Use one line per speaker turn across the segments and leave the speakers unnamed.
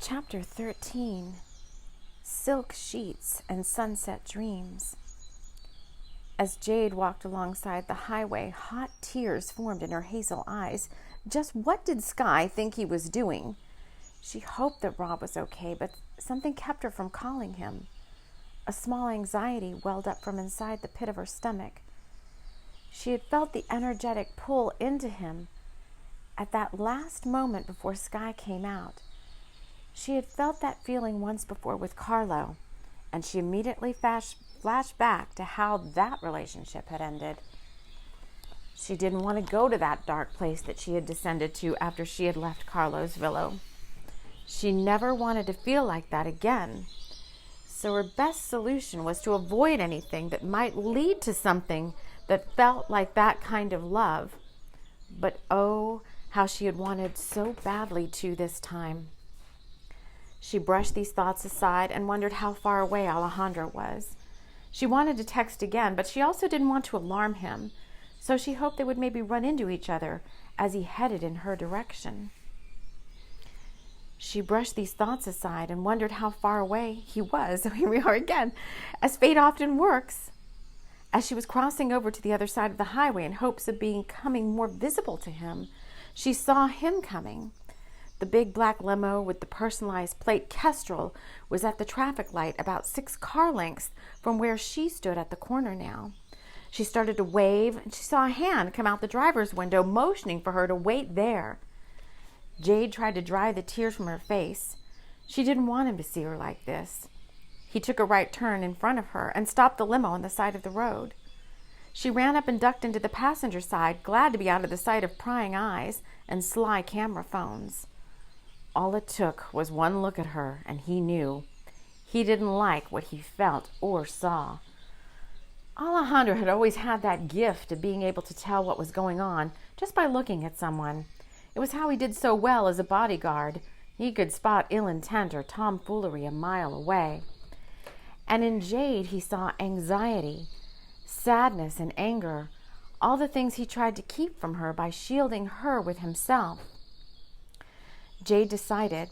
Chapter 13, Silk Sheets and Sunset Dreams. As Jade walked alongside the highway, hot tears formed in her hazel eyes. Just what did Sky think he was doing? She hoped that Rob was okay, but something kept her from calling him. A small anxiety welled up from inside the pit of her stomach. She had felt the energetic pull into him at that last moment before Sky came out. She had felt that feeling once before with Carlo, and she immediately flashed back to how that relationship had ended. She didn't want to go to that dark place that she had descended to after she had left Carlo's villa. She never wanted to feel like that again. So her best solution was to avoid anything that might lead to something that felt like that kind of love. But oh, how she had wanted so badly to this time. She brushed these thoughts aside and wondered how far away Alejandro was. She wanted to text again, but she also didn't want to alarm him, so she hoped they would maybe run into each other as he headed in her direction. She brushed these thoughts aside and wondered how far away he was. So here we are again, as fate often works. As she was crossing over to the other side of the highway in hopes of becoming more visible to him, she saw him coming. The big black limo with the personalized plate Kestrel was at the traffic light about 6 car lengths from where she stood at the corner now. She started to wave, and she saw a hand come out the driver's window, motioning for her to wait there. Jade tried to dry the tears from her face. She didn't want him to see her like this. He took a right turn in front of her and stopped the limo on the side of the road. She ran up and ducked into the passenger side, glad to be out of the sight of prying eyes and sly camera phones. All it took was one look at her, and he knew. He didn't like what he felt or saw. Alejandro had always had that gift of being able to tell what was going on just by looking at someone. It was how he did so well as a bodyguard. He could spot ill intent or tomfoolery a mile away. And in Jade he saw anxiety, sadness, and anger, all the things he tried to keep from her by shielding her with himself. Jade decided,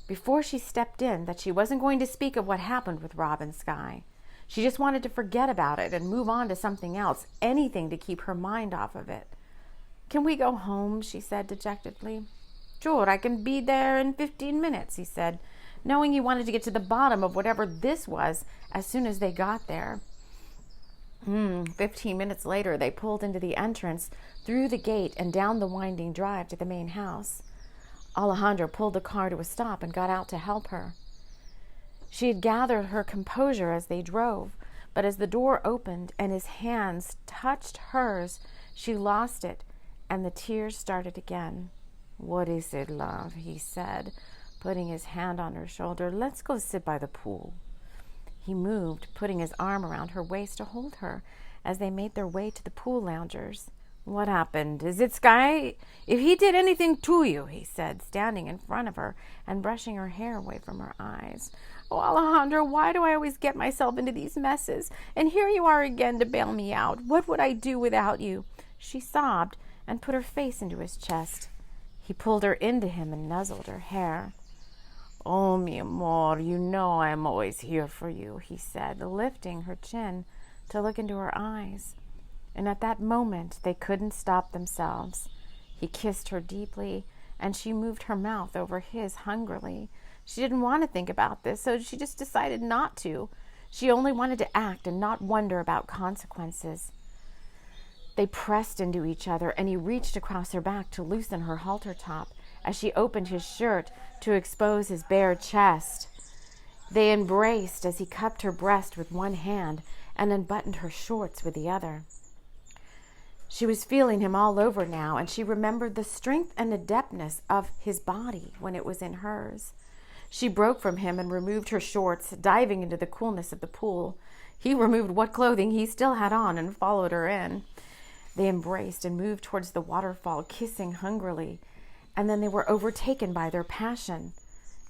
before she stepped in, that she wasn't going to speak of what happened with Rob and Sky. She just wanted to forget about it and move on to something else, anything to keep her mind off of it. "Can we go home?" she said dejectedly. "Sure, I can be there in 15 minutes, he said, knowing he wanted to get to the bottom of whatever this was as soon as they got there. 15 minutes later, they pulled into the entrance, through the gate, and down the winding drive to the main house. Alejandro pulled the car to a stop and got out to help her. She had gathered her composure as they drove, but as the door opened and his hands touched hers, she lost it, and the tears started again. "What is it, love?" he said, putting his hand on her shoulder. "Let's go sit by the pool." He moved, putting his arm around her waist to hold her as they made their way to the pool loungers. "What happened? Is it Sky? If he did anything to you," he said, standing in front of her and brushing her hair away from her eyes. "Oh, Alejandro, why do I always get myself into these messes? And here you are again to bail me out. What would I do without you?" She sobbed and put her face into his chest. He pulled her into him and nuzzled her hair. "Oh, mi amor, you know I'm always here for you," he said, lifting her chin to look into her eyes. And at that moment, they couldn't stop themselves. He kissed her deeply, and she moved her mouth over his hungrily. She didn't want to think about this, so she just decided not to. She only wanted to act and not wonder about consequences. They pressed into each other, and he reached across her back to loosen her halter top as she opened his shirt to expose his bare chest. They embraced as he cupped her breast with one hand and unbuttoned her shorts with the other. She was feeling him all over now, and she remembered the strength and adeptness of his body when it was in hers. She broke from him and removed her shorts, diving into the coolness of the pool. He removed what clothing he still had on and followed her in. They embraced and moved towards the waterfall, kissing hungrily, and then they were overtaken by their passion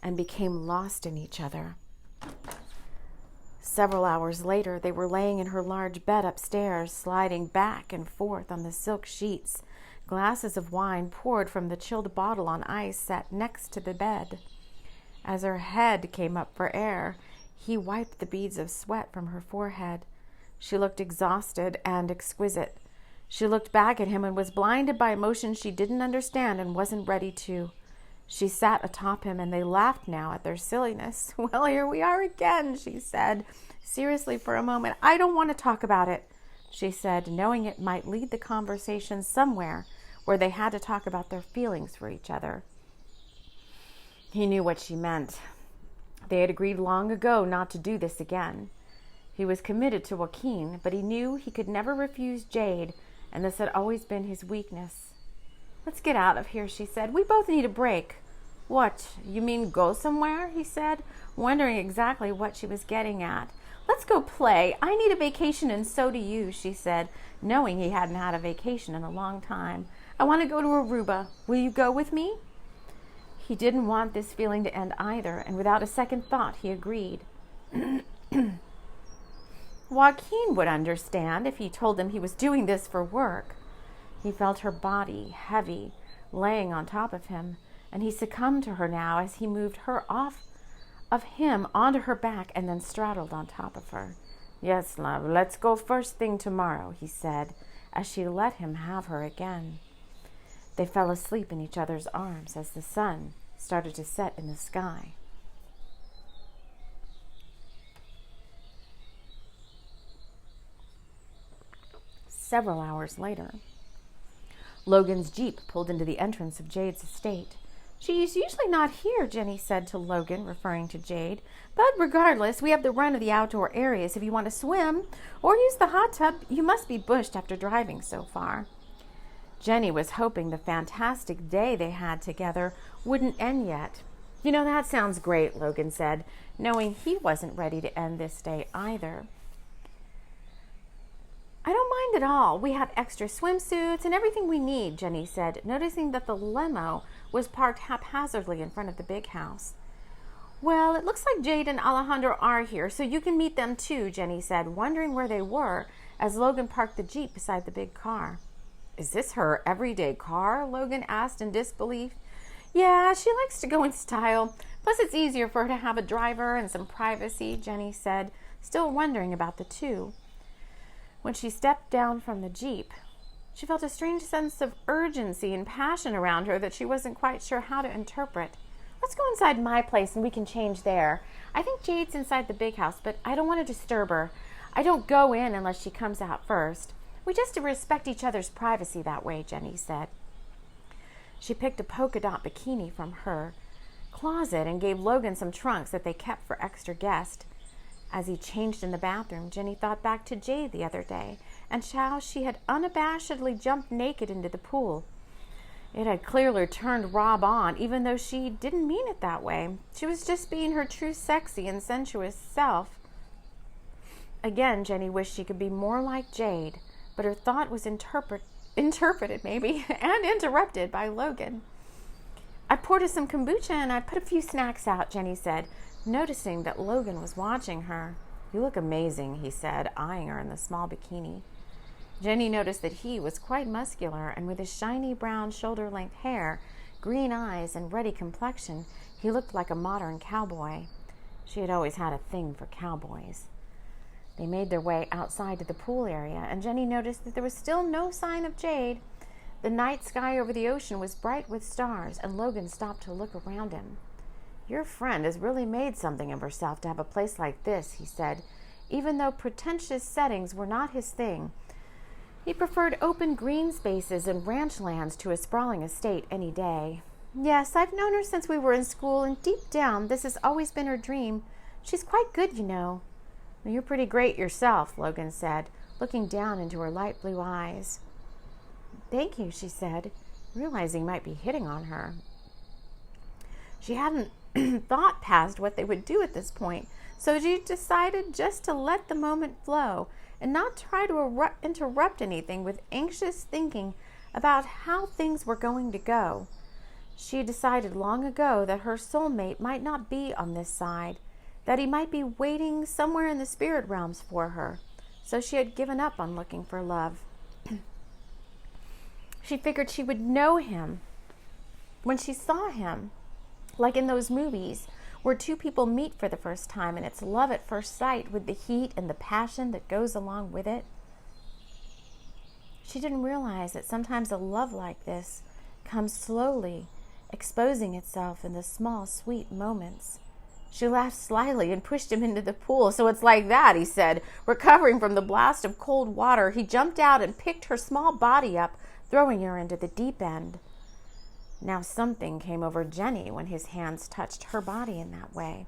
and became lost in each other. Several hours later, they were laying in her large bed upstairs, sliding back and forth on the silk sheets. Glasses of wine poured from the chilled bottle on ice sat next to the bed. As her head came up for air, he wiped the beads of sweat from her forehead. She looked exhausted and exquisite. She looked back at him and was blinded by emotions she didn't understand and wasn't ready to. She sat atop him, and they laughed now at their silliness. "Well, here we are again," she said, seriously for a moment. "I don't want to talk about it," she said, knowing it might lead the conversation somewhere where they had to talk about their feelings for each other. He knew what she meant. They had agreed long ago not to do this again. He was committed to Joaquin, but he knew he could never refuse Jade, and this had always been his weakness. "Let's get out of here," she said. "We both need a break." "What, you mean go somewhere?" he said, wondering exactly what she was getting at. "Let's go play. I need a vacation, and so do you," she said, knowing he hadn't had a vacation in a long time. "I want to go to Aruba. Will you go with me?" He didn't want this feeling to end either, and without a second thought, he agreed. Joaquin would understand if he told him he was doing this for work. He felt her body, heavy, laying on top of him, and he succumbed to her now as he moved her off of him onto her back and then straddled on top of her. "Yes, love, let's go first thing tomorrow," he said, as she let him have her again. They fell asleep in each other's arms as the sun started to set in the sky. Several hours later, Logan's Jeep pulled into the entrance of Jade's estate. "She's usually not here," Jenny said to Logan, referring to Jade. "But regardless, we have the run of the outdoor areas. If you want to swim or use the hot tub, you must be bushed after driving so far." Jenny was hoping the fantastic day they had together wouldn't end yet. "You know, that sounds great," Logan said, knowing he wasn't ready to end this day either. "I don't mind at all. We have extra swimsuits and everything we need," Jenny said, noticing that the limo was parked haphazardly in front of the big house. "Well, it looks like Jade and Alejandro are here, so you can meet them too," Jenny said, wondering where they were as Logan parked the Jeep beside the big car. "Is this her everyday car?" Logan asked in disbelief. "Yeah, she likes to go in style. Plus, it's easier for her to have a driver and some privacy," Jenny said, still wondering about the two. When she stepped down from the Jeep, she felt a strange sense of urgency and passion around her that she wasn't quite sure how to interpret. "Let's go inside my place and we can change there. I think Jade's inside the big house, but I don't want to disturb her. I don't go in unless she comes out first. We just respect each other's privacy that way," Jenny said. She picked a polka dot bikini from her closet and gave Logan some trunks that they kept for extra guests. As he changed in the bathroom, Jenny thought back to Jade the other day and how she had unabashedly jumped naked into the pool. It had clearly turned Rob on, even though she didn't mean it that way. She was just being her true sexy and sensuous self. Again, Jenny wished she could be more like Jade, but her thought was interpreted maybe, and interrupted by Logan. "I poured us some kombucha and I put a few snacks out," Jenny said, noticing that Logan was watching her. "You look amazing," he said, eyeing her in the small bikini. Jenny noticed that he was quite muscular, and with his shiny brown shoulder-length hair, green eyes, and ruddy complexion, he looked like a modern cowboy. She had always had a thing for cowboys. They made their way outside to the pool area, and Jenny noticed that there was still no sign of Jade. The night sky over the ocean was bright with stars, and Logan stopped to look around him. "Your friend has really made something of herself to have a place like this," he said, even though pretentious settings were not his thing. He preferred open green spaces and ranch lands to a sprawling estate any day. "Yes, I've known her since we were in school, and deep down this has always been her dream. She's quite good, you know." "Well, you're pretty great yourself," Logan said, looking down into her light blue eyes. "Thank you," she said, realizing he might be hitting on her. She hadn't thought past what they would do at this point, so she decided just to let the moment flow and not try to interrupt anything with anxious thinking about how things were going to go. She decided long ago that her soulmate might not be on this side, that he might be waiting somewhere in the spirit realms for her, so she had given up on looking for love. She figured she would know him when she saw him, like in those movies where two people meet for the first time and it's love at first sight with the heat and the passion that goes along with it. She didn't realize that sometimes a love like this comes slowly, exposing itself in the small, sweet moments. She laughed slyly and pushed him into the pool. "So it's like that," he said. Recovering from the blast of cold water, he jumped out and picked her small body up, throwing her into the deep end. Now something came over Jenny when his hands touched her body in that way.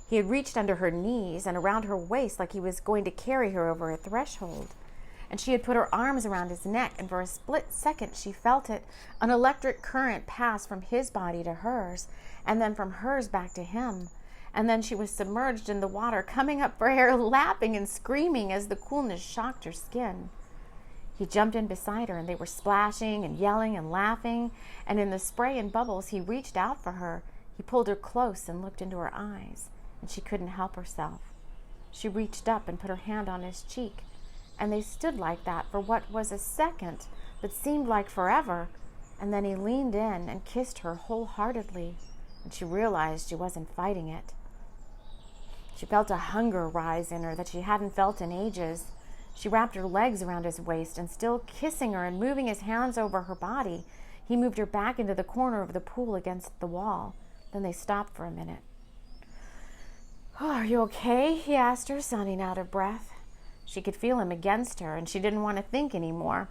He had reached under her knees and around her waist like he was going to carry her over a threshold. And she had put her arms around his neck, and for a split second she felt it, an electric current pass from his body to hers, and then from hers back to him. And then she was submerged in the water, coming up for air, laughing and screaming as the coolness shocked her skin. He jumped in beside her, and they were splashing and yelling and laughing, and in the spray and bubbles he reached out for her. He pulled her close and looked into her eyes, and she couldn't help herself. She reached up and put her hand on his cheek, and they stood like that for what was a second but seemed like forever, and then he leaned in and kissed her wholeheartedly, and she realized she wasn't fighting it. She felt a hunger rise in her that she hadn't felt in ages. She wrapped her legs around his waist, and still kissing her and moving his hands over her body, he moved her back into the corner of the pool against the wall. Then they stopped for a minute. "Oh, are you okay?" he asked her, sounding out of breath. She could feel him against her, and she didn't want to think anymore.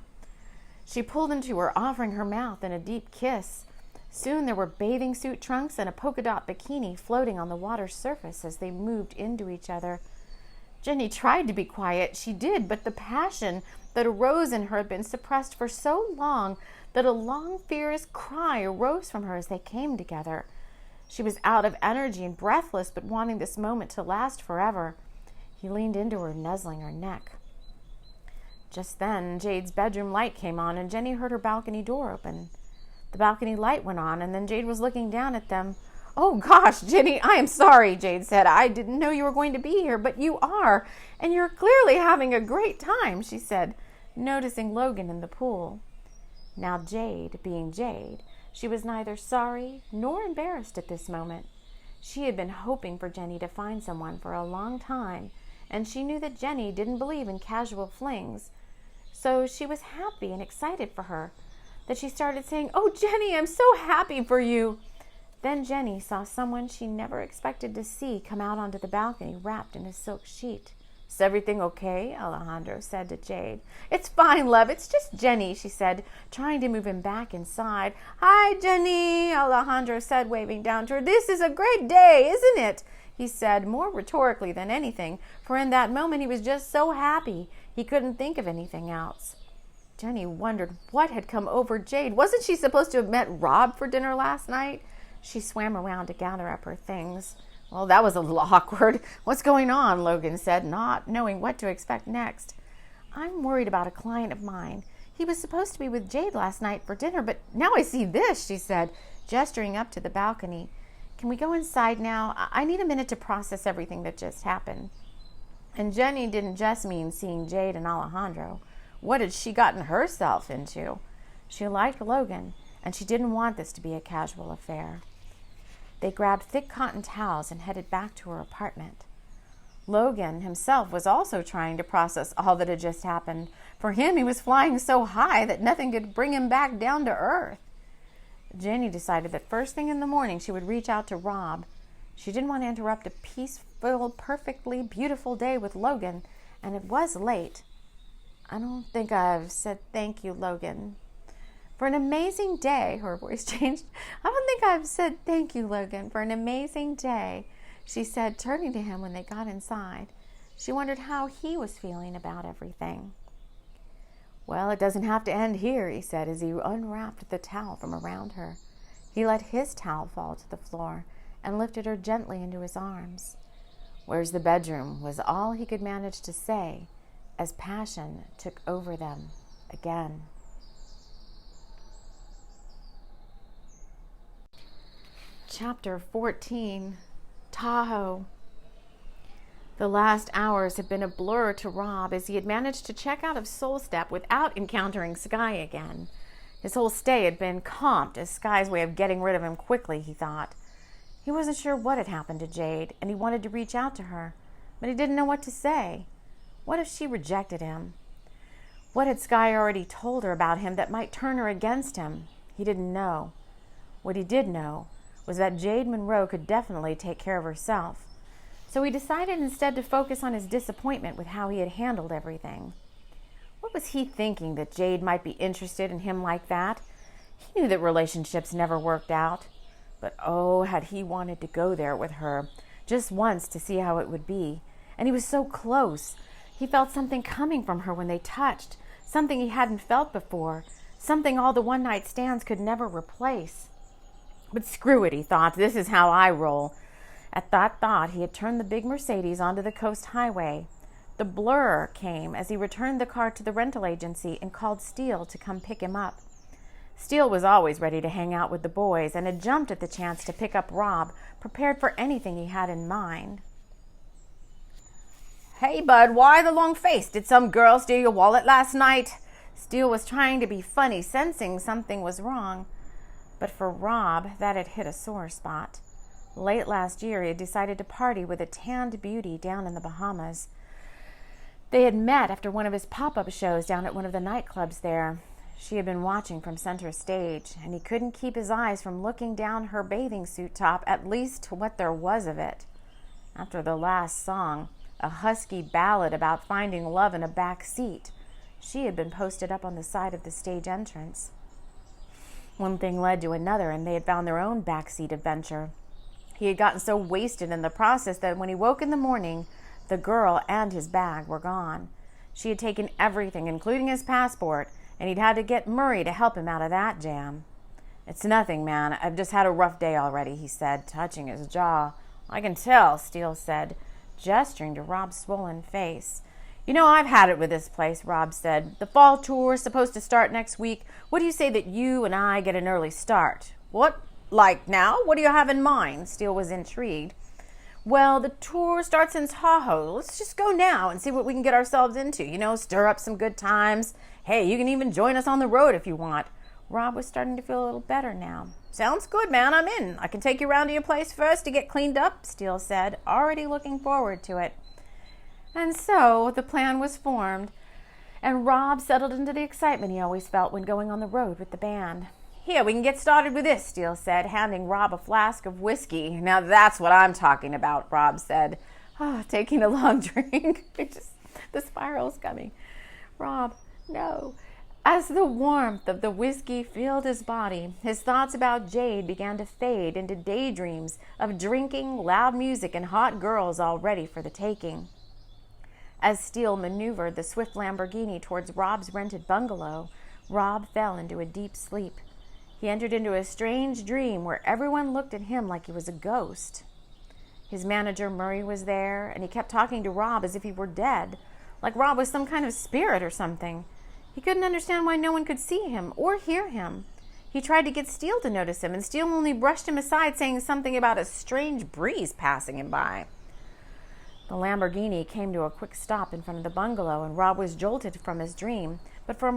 She pulled him to her, offering her mouth in a deep kiss. Soon there were bathing suit trunks and a polka dot bikini floating on the water's surface as they moved into each other. Jenny tried to be quiet. She did, but the passion that arose in her had been suppressed for so long that a long, fierce cry arose from her as they came together. She was out of energy and breathless, but wanting this moment to last forever. He leaned into her, nuzzling her neck. Just then, Jade's bedroom light came on, and Jenny heard her balcony door open. The balcony light went on, and then Jade was looking down at them. "Oh, gosh, Jenny, I am sorry," Jade said. "I didn't know you were going to be here, but you are, and you're clearly having a great time," she said, noticing Logan in the pool. Now Jade, being Jade, she was neither sorry nor embarrassed at this moment. She had been hoping for Jenny to find someone for a long time, and she knew that Jenny didn't believe in casual flings. So she was happy and excited for her, that she started saying, "Oh, Jenny, I'm so happy for you." Then Jenny saw someone she never expected to see come out onto the balcony wrapped in a silk sheet. "Is everything okay?" Alejandro said to Jade. "It's fine, love. It's just Jenny," she said, trying to move him back inside. "Hi, Jenny," Alejandro said, waving down to her. "This is a great day, isn't it?" he said, more rhetorically than anything, for in that moment he was just so happy he couldn't think of anything else. Jenny wondered what had come over Jade. Wasn't she supposed to have met Rob for dinner last night? She swam around to gather up her things. "Well, that was a little awkward. What's going on?" Logan said, not knowing what to expect next. "I'm worried about a client of mine. He was supposed to be with Jade last night for dinner, but now I see this," she said, gesturing up to the balcony. "Can we go inside now? I need a minute to process everything that just happened." And Jenny didn't just mean seeing Jade and Alejandro. What had she gotten herself into? She liked Logan, and she didn't want this to be a casual affair. They grabbed thick cotton towels and headed back to her apartment. Logan himself was also trying to process all that had just happened. For him, he was flying so high that nothing could bring him back down to earth. Jenny decided that first thing in the morning she would reach out to Rob. She didn't want to interrupt a peaceful, perfectly beautiful day with Logan, and it was late. "I don't think I've said thank you, Logan, for an amazing day." Her voice changed. "I don't think I've said thank you, Logan, for an amazing day," she said, turning to him when they got inside. She wondered how he was feeling about everything. "Well, it doesn't have to end here," he said as he unwrapped the towel from around her. He let his towel fall to the floor and lifted her gently into his arms. "Where's the bedroom?" was all he could manage to say as passion took over them again. Chapter 14, Tahoe. The last hours had been a blur to Rob as he had managed to check out of Soul Step without encountering Sky again. His whole stay had been comped as Sky's way of getting rid of him quickly, he thought. He wasn't sure what had happened to Jade, and he wanted to reach out to her, but he didn't know what to say. What if she rejected him? What had Sky already told her about him that might turn her against him? He didn't know. What he did know was that Jade Monroe could definitely take care of herself. So he decided instead to focus on his disappointment with how he had handled everything. What was he thinking, that Jade might be interested in him like that? He knew that relationships never worked out. But oh, had he wanted to go there with her, just once to see how it would be. And he was so close. He felt something coming from her when they touched, something he hadn't felt before, something all the one-night stands could never replace. But screw it, he thought, this is how I roll. At that thought, he had turned the big Mercedes onto the coast highway. The blur came as he returned the car to the rental agency and called Steele to come pick him up. Steele was always ready to hang out with the boys and had jumped at the chance to pick up Rob, prepared for anything he had in mind. "Hey, bud, why the long face? Did some girl steal your wallet last night?" Steele was trying to be funny, sensing something was wrong. But for Rob, that had hit a sore spot. Late last year, he had decided to party with a tanned beauty down in the Bahamas. They had met after one of his pop-up shows down at one of the nightclubs there. She had been watching from center stage, and he couldn't keep his eyes from looking down her bathing suit top, at least to what there was of it. After the last song, a husky ballad about finding love in a back seat, she had been posted up on the side of the stage entrance. One thing led to another, and they had found their own backseat adventure. He had gotten so wasted in the process that when he woke in the morning, the girl and his bag were gone. She had taken everything, including his passport, and he'd had to get Murray to help him out of that jam. "It's nothing, man. I've just had a rough day already," he said, touching his jaw. "I can tell," Steele said, gesturing to Rob's swollen face. "You know, I've had it with this place," Rob said. "The fall tour is supposed to start next week. What do you say that you and I get an early start?" "What? Like now? What do you have in mind?" Steele was intrigued. "Well, the tour starts in Tahoe. Let's just go now and see what we can get ourselves into. You know, stir up some good times. Hey, you can even join us on the road if you want." Rob was starting to feel a little better now. "Sounds good, man. I'm in. I can take you around to your place first to get cleaned up," Steele said, already looking forward to it. And so the plan was formed, and Rob settled into the excitement he always felt when going on the road with the band. "Here, we can get started with this," Steele said, handing Rob a flask of whiskey. "Now that's what I'm talking about," Rob said, taking a long drink. The spiral's coming. "Rob, no." As the warmth of the whiskey filled his body, his thoughts about Jade began to fade into daydreams of drinking, loud music, and hot girls all ready for the taking. As Steele maneuvered the swift Lamborghini towards Rob's rented bungalow, Rob fell into a deep sleep. He entered into a strange dream where everyone looked at him like he was a ghost. His manager, Murray, was there, and he kept talking to Rob as if he were dead, like Rob was some kind of spirit or something. He couldn't understand why no one could see him or hear him. He tried to get Steele to notice him, and Steele only brushed him aside, saying something about a strange breeze passing him by. The Lamborghini came to a quick stop in front of the bungalow, and Rob was jolted from his dream, but for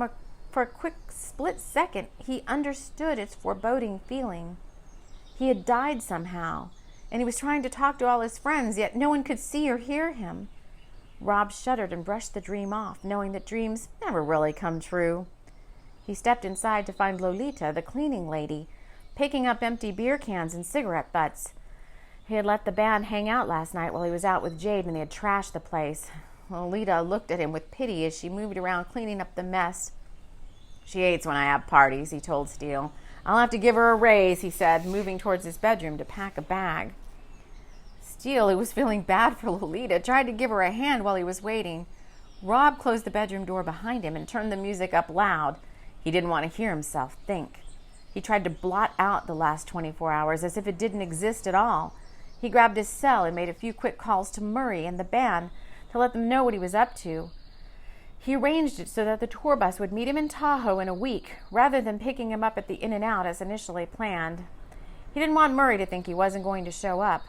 a quick split second, he understood its foreboding feeling. He had died somehow, and he was trying to talk to all his friends, yet no one could see or hear him. Rob shuddered and brushed the dream off, knowing that dreams never really come true. He stepped inside to find Lolita, the cleaning lady, picking up empty beer cans and cigarette butts. He had let the band hang out last night while he was out with Jade, and they had trashed the place. Lolita looked at him with pity as she moved around cleaning up the mess. "She hates when I have parties," he told Steele. "I'll have to give her a raise," he said, moving towards his bedroom to pack a bag. Steele, who was feeling bad for Lolita, tried to give her a hand while he was waiting. Rob closed the bedroom door behind him and turned the music up loud. He didn't want to hear himself think. He tried to blot out the last 24 hours as if it didn't exist at all. He grabbed his cell and made a few quick calls to Murray and the band to let them know what he was up to. He arranged it so that the tour bus would meet him in Tahoe in a week, rather than picking him up at the In-N-Out as initially planned. He didn't want Murray to think he wasn't going to show up.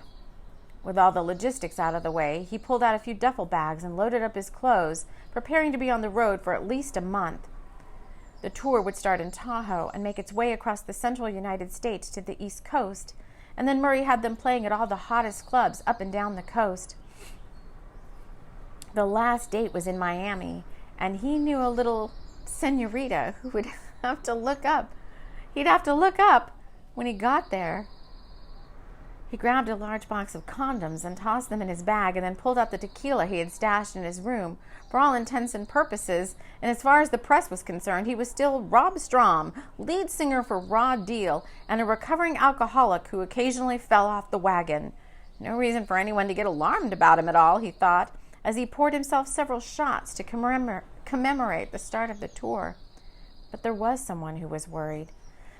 With all the logistics out of the way, he pulled out a few duffel bags and loaded up his clothes, preparing to be on the road for at least a month. The tour would start in Tahoe and make its way across the central United States to the East Coast, And then Murray had them playing at all the hottest clubs up and down the coast. The last date was in Miami, and he knew a little senorita who would have to look up. He'd have to look up when he got there. He grabbed a large box of condoms and tossed them in his bag, and then pulled out the tequila he had stashed in his room. For all intents and purposes, and as far as the press was concerned, he was still Rob Strom, lead singer for Raw Deal, and a recovering alcoholic who occasionally fell off the wagon. No reason for anyone to get alarmed about him at all, he thought, as he poured himself several shots to commemorate the start of the tour. But there was someone who was worried.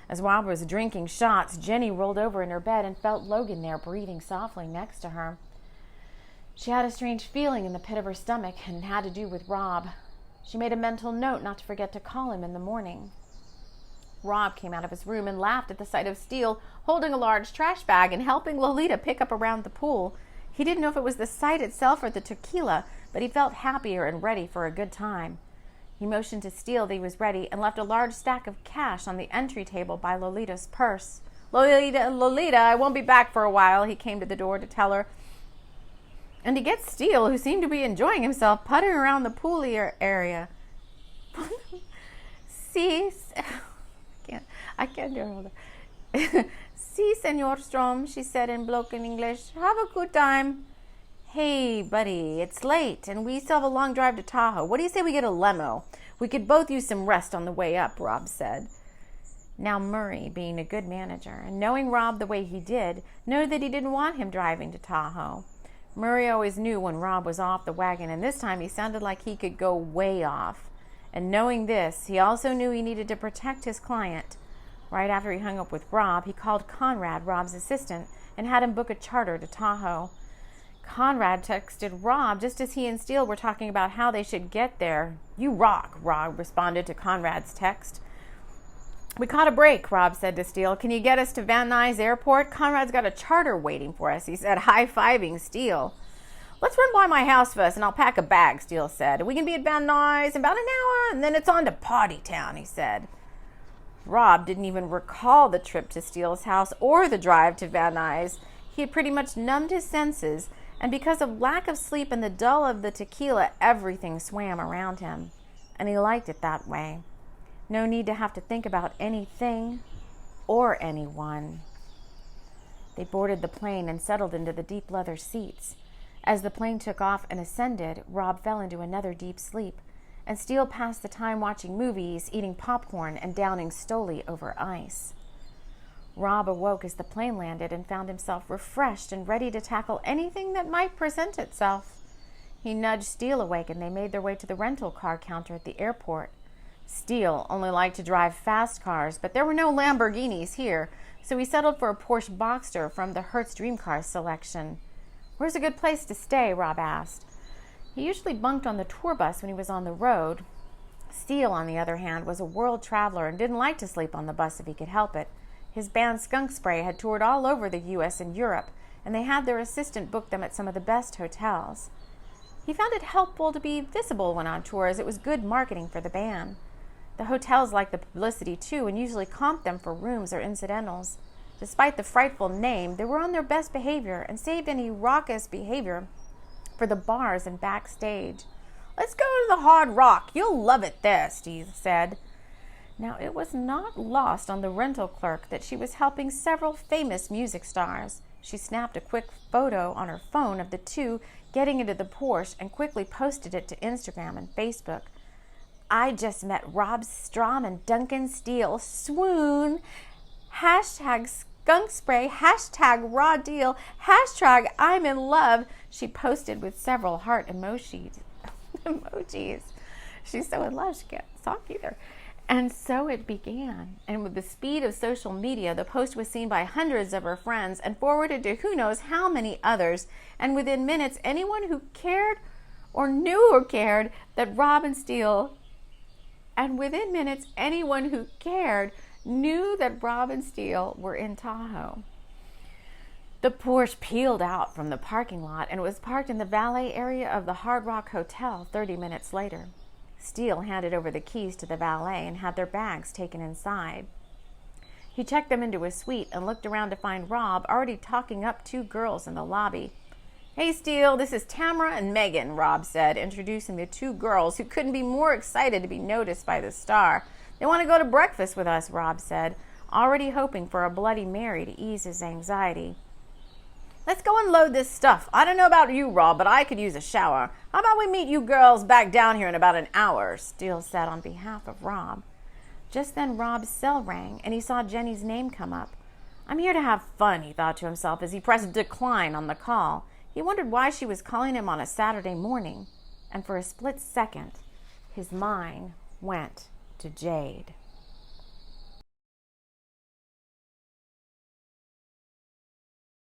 As Rob was drinking shots, Jenny rolled over in her bed and felt Logan there breathing softly next to her. She had a strange feeling in the pit of her stomach, and it had to do with Rob. She made a mental note not to forget to call him in the morning. Rob came out of his room and laughed at the sight of Steele holding a large trash bag and helping Lolita pick up around the pool. He didn't know if it was the sight itself or the tequila, but he felt happier and ready for a good time. He motioned to Steele that he was ready and left a large stack of cash on the entry table by Lolita's purse. Lolita, I won't be back for a while," he came to the door to tell her. And to get Steele, who seemed to be enjoying himself, puttering around the pool area. I can't do it. "Si, Senor Strom," she said in broken English. "Have a good time." "Hey, buddy, it's late, and we still have a long drive to Tahoe. What do you say we get a limo? We could both use some rest on the way up," Rob said. Now Murray, being a good manager, and knowing Rob the way he did, knew that he didn't want him driving to Tahoe. Murray always knew when Rob was off the wagon, and this time he sounded like he could go way off. And knowing this, he also knew he needed to protect his client. Right after he hung up with Rob, he called Conrad, Rob's assistant, and had him book a charter to Tahoe. Conrad texted Rob just as he and Steele were talking about how they should get there. "You rock," Rob responded to Conrad's text. "We caught a break," Rob said to Steele. "Can you get us to Van Nuys Airport? Conrad's got a charter waiting for us," he said, high-fiving Steele. "Let's run by my house first, and I'll pack a bag," Steele said. "We can be at Van Nuys in about an hour, and then it's on to Party Town," he said. Rob didn't even recall the trip to Steele's house or the drive to Van Nuys. He had pretty much numbed his senses, and because of lack of sleep and the dull of the tequila, everything swam around him. And he liked it that way. No need to have to think about anything or anyone. They boarded the plane and settled into the deep leather seats. As the plane took off and ascended, Rob fell into another deep sleep, and Steele passed the time watching movies, eating popcorn, and downing Stoli over ice. Rob awoke as the plane landed and found himself refreshed and ready to tackle anything that might present itself. He nudged Steele awake, and they made their way to the rental car counter at the airport. Steele only liked to drive fast cars, but there were no Lamborghinis here, so he settled for a Porsche Boxster from the Hertz Dream Cars selection. "Where's a good place to stay?" Rob asked. He usually bunked on the tour bus when he was on the road. Steele, on the other hand, was a world traveler and didn't like to sleep on the bus if he could help it. His band Skunk Spray had toured all over the U.S. and Europe, and they had their assistant book them at some of the best hotels. He found it helpful to be visible when on tour, as it was good marketing for the band. The hotels liked the publicity too, and usually comped them for rooms or incidentals. Despite the frightful name, they were on their best behavior and saved any raucous behavior for the bars and backstage. "Let's go to the Hard Rock. You'll love it there," Steve said. Now, it was not lost on the rental clerk that she was helping several famous music stars. She snapped a quick photo on her phone of the two getting into the Porsche and quickly posted it to Instagram and Facebook. "I just met Rob Strom and Duncan Steele. Swoon. Hashtag skunk spray. Hashtag raw deal. Hashtag I'm in love," she posted with several heart emojis. She's so in love she can't talk either. And so it began. And with the speed of social media, the post was seen by hundreds of her friends and forwarded to who knows how many others. And within minutes, anyone who cared or knew or cared that Rob and Steele were in Tahoe. The Porsche peeled out from the parking lot and was parked in the valet area of the Hard Rock Hotel 30 minutes later. Steele handed over the keys to the valet and had their bags taken inside. He checked them into his suite and looked around to find Rob already talking up two girls in the lobby. "Hey, Steele, this is Tamara and Megan," Rob said, introducing the two girls who couldn't be more excited to be noticed by the star. "They want to go to breakfast with us," Rob said, already hoping for a Bloody Mary to ease his anxiety. "Let's go and load this stuff. I don't know about you, Rob, but I could use a shower. How about we meet you girls back down here in about an hour?" Steele said on behalf of Rob. Just then Rob's cell rang, and he saw Jenny's name come up. "I'm here to have fun," he thought to himself as he pressed decline on the call. He wondered why she was calling him on a Saturday morning, and for a split second, his mind went to Jade.